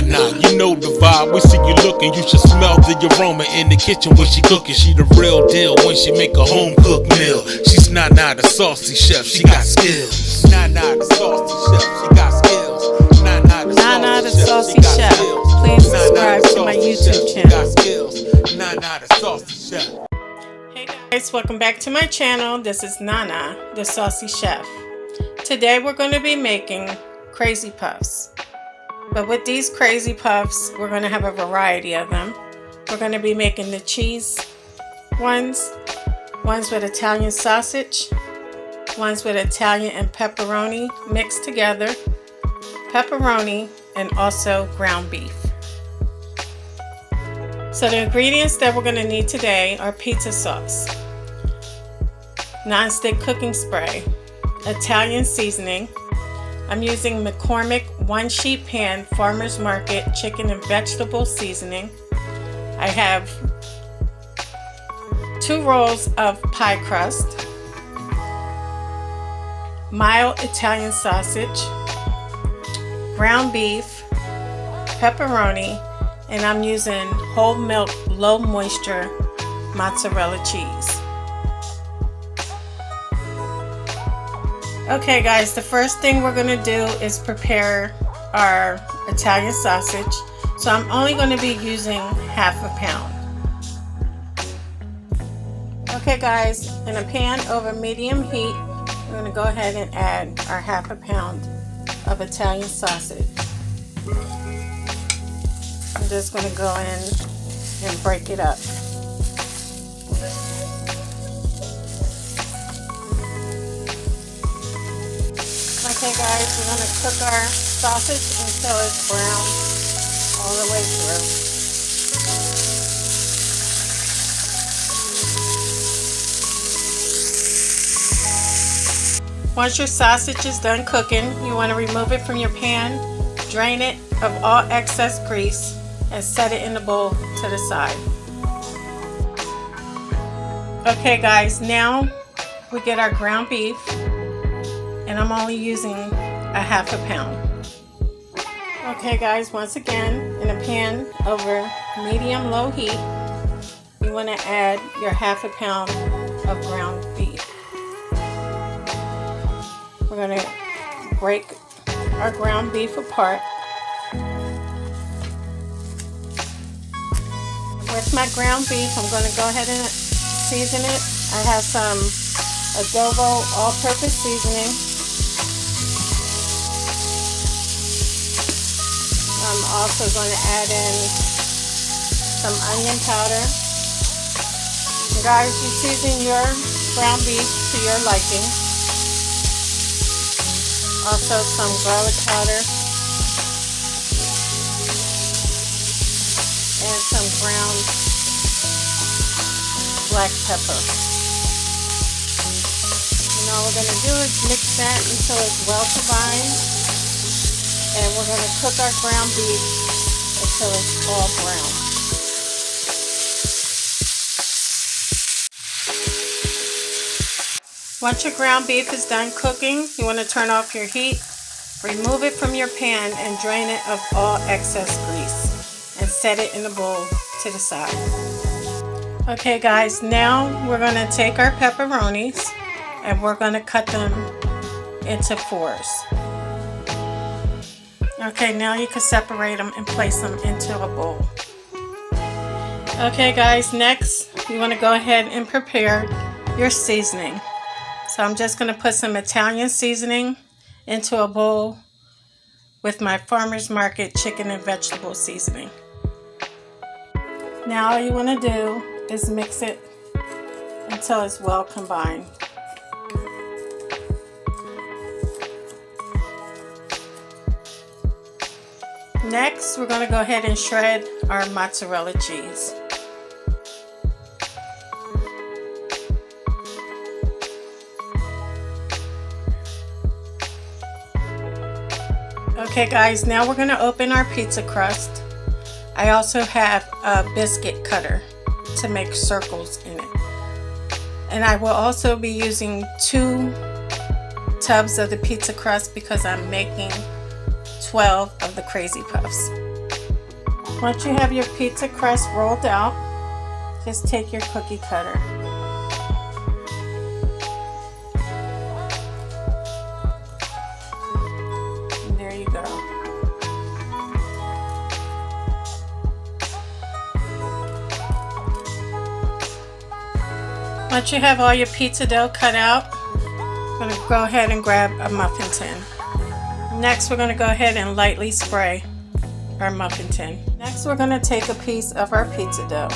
Nah, you know the vibe. We see you looking, you should smell the aroma in the kitchen when she cooking. She the real deal when she make a home cooked meal. She's Nana the saucy chef, she got skills. Nana the saucy chef, she got skills. Nana the saucy chef. Please subscribe to my YouTube channel. Nana the saucy chef. Hey guys, welcome back to my channel. This is Nana the saucy chef. Today we're going to be making crazy puffs. But with these crazy puffs, we're going to have a variety of them. We're going to be making the cheese ones with Italian sausage, ones with Italian and pepperoni mixed together, pepperoni, and also ground beef. So the ingredients that we're going to need today are pizza sauce, non-stick cooking spray, Italian seasoning. I'm using McCormick 1-sheet pan Farmer's Market chicken and vegetable seasoning. I have 2 rolls of pie crust, mild Italian sausage, ground beef, pepperoni, and I'm using whole milk low moisture mozzarella cheese. Okay guys, the first thing we're going to do is prepare our Italian sausage. So I'm only going to be using half a pound. Okay guys, in a pan over medium heat, we're going to go ahead and add our half a pound of Italian sausage. I'm just going to go in and break it up. Okay guys, we're going to cook our sausage until it's brown all the way through. Once your sausage is done cooking, you want to remove it from your pan, drain it of all excess grease, and set it in a bowl to the side. Okay guys, now we get our ground beef. And I'm only using a half a pound. Okay guys, once again, in a pan over medium-low heat, you want to add your half a pound of ground beef. We're going to break our ground beef apart. With my ground beef, I'm going to go ahead and season it. I have some adobo all-purpose seasoning. I'm also going to add in some onion powder. And guys, you season your ground beef to your liking. Also some garlic powder and some ground black pepper. And all we're going to do is mix that until it's well combined. And we're going to cook our ground beef until it's all brown. Once your ground beef is done cooking, you want to turn off your heat, remove it from your pan, and drain it of all excess grease. And set it in a bowl to the side. Okay guys, now we're going to take our pepperonis and we're going to cut them into 4s. Okay, now you can separate them and place them into a bowl. Okay guys, next you want to go ahead and prepare your seasoning. So I'm just going to put some Italian seasoning into a bowl with my Farmer's Market chicken and vegetable seasoning. Now all you want to do is mix it until it's well combined. Next, we're going to go ahead and shred our mozzarella cheese. Okay guys, now we're going to open our pizza crust. I also have a biscuit cutter to make circles in it. And I will also be using 2 tubs of the pizza crust because I'm making 12 of the crazy puffs. Once you have your pizza crust rolled out, just take your cookie cutter. And there you go. Once you have all your pizza dough cut out, I'm going to go ahead and grab a muffin tin. Next, we're going to go ahead and lightly spray our muffin tin. Next, we're going to take a piece of our pizza dough.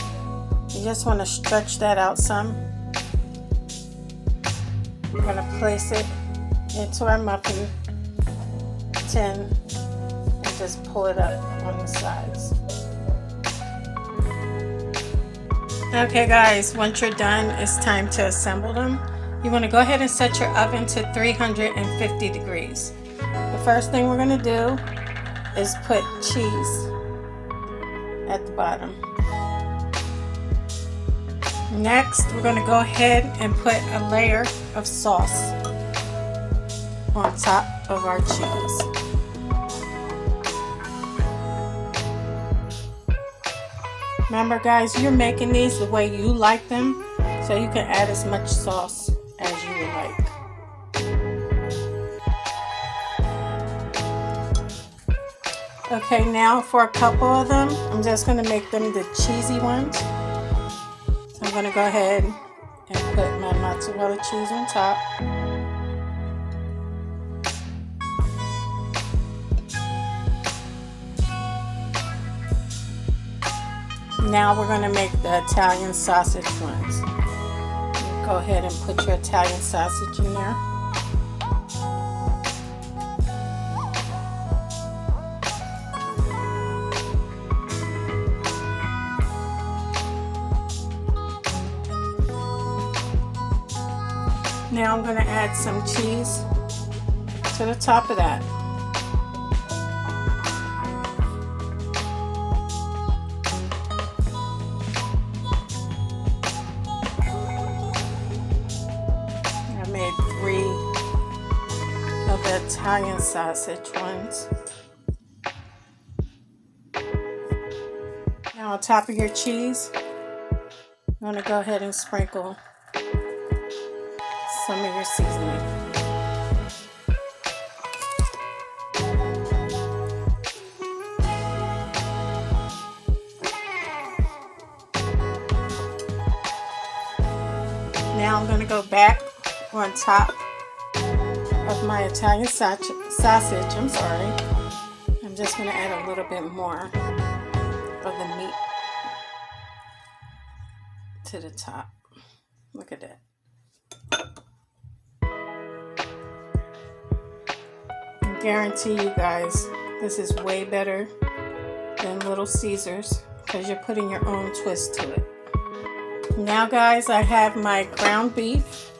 You just want to stretch that out some. We're going to place it into our muffin tin and just pull it up on the sides. Okay guys, once you're done, it's time to assemble them. You want to go ahead and set your oven to 350 degrees. The first thing we're going to do is put cheese at the bottom. Next, we're going to go ahead and put a layer of sauce on top of our cheese. Remember guys, you're making these the way you like them, so you can add as much sauce as you would like. Okay, now for a couple of them, I'm just going to make them the cheesy ones. So I'm going to go ahead and put my mozzarella cheese on top. Now we're going to make the Italian sausage ones. Go ahead and put your Italian sausage in there. Now I'm going to add some cheese to the top of that. I made 3 of the Italian sausage ones. Now on top of your cheese, I'm going to go ahead and sprinkle some of your seasoning. Now I'm going to go back on top of my Italian sausage. I'm just going to add a little bit more of the meat to the top. Look at that. Guarantee you guys, this is way better than Little Caesars because you're putting your own twist to it. Now guys, I have my ground beef.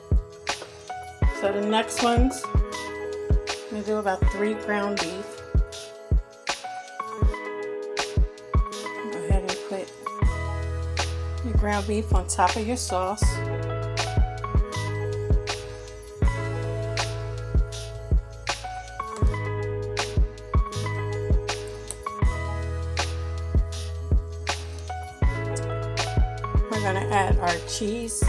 So the next ones, I'm going to do about 3 ground beef. Go ahead and put your ground beef on top of your sauce. We're going to add our cheese.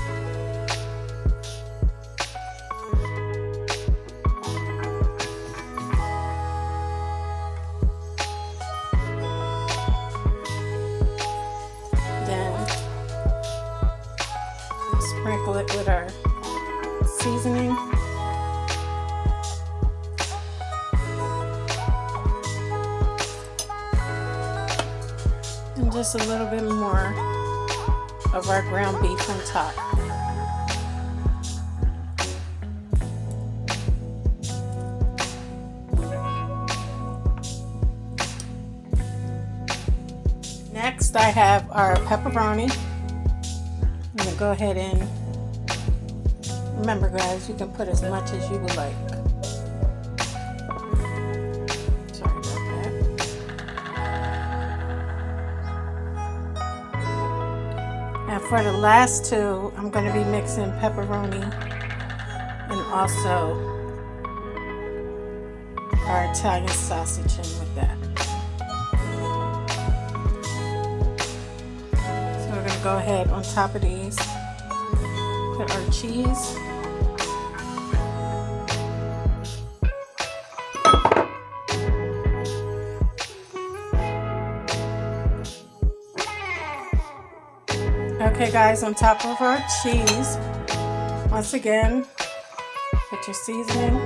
Then sprinkle it with our seasoning. And just a little bit more of our ground beef on top. Next, I have our pepperoni. I'm going to go ahead and, remember guys, you can put as much as you would like. Sorry about that. And for the last 2, I'm going to be mixing pepperoni and also our Italian sausage in with that. to go ahead on top of these, put our cheese. Okay guys, on top of our cheese, once again, put your seasoning.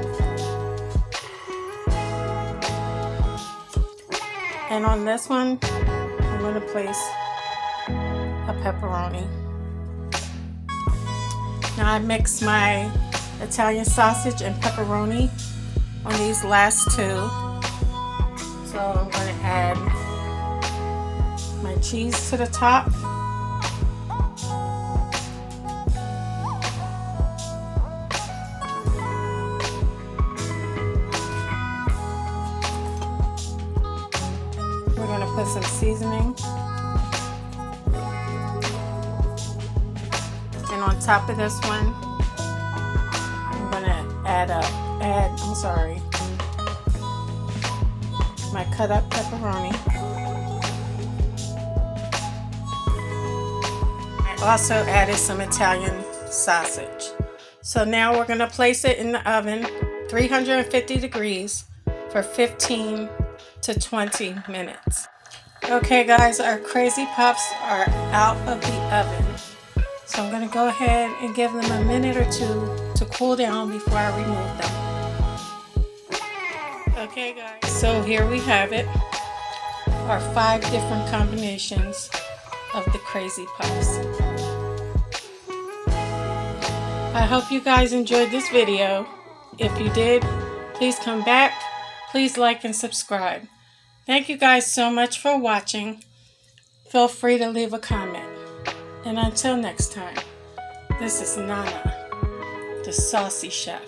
And on this one, I'm going to place a pepperoni. Now I mixed my Italian sausage and pepperoni on these last two. So I'm going to add my cheese to the top. We're going to put some seasoning. And on top of this one, I'm going to add my cut up pepperoni. I also added some Italian sausage. So now we're going to place it in the oven, 350 degrees for 15 to 20 minutes. Okay guys, our crazy puffs are out of the oven. So I'm going to go ahead and give them a minute or two to cool down before I remove them. Okay guys, so here we have it. Our 5 different combinations of the crazy puffs. I hope you guys enjoyed this video. If you did, please come back. Please like and subscribe. Thank you guys so much for watching. Feel free to leave a comment. And until next time, this is Nana, the Saucy Chef.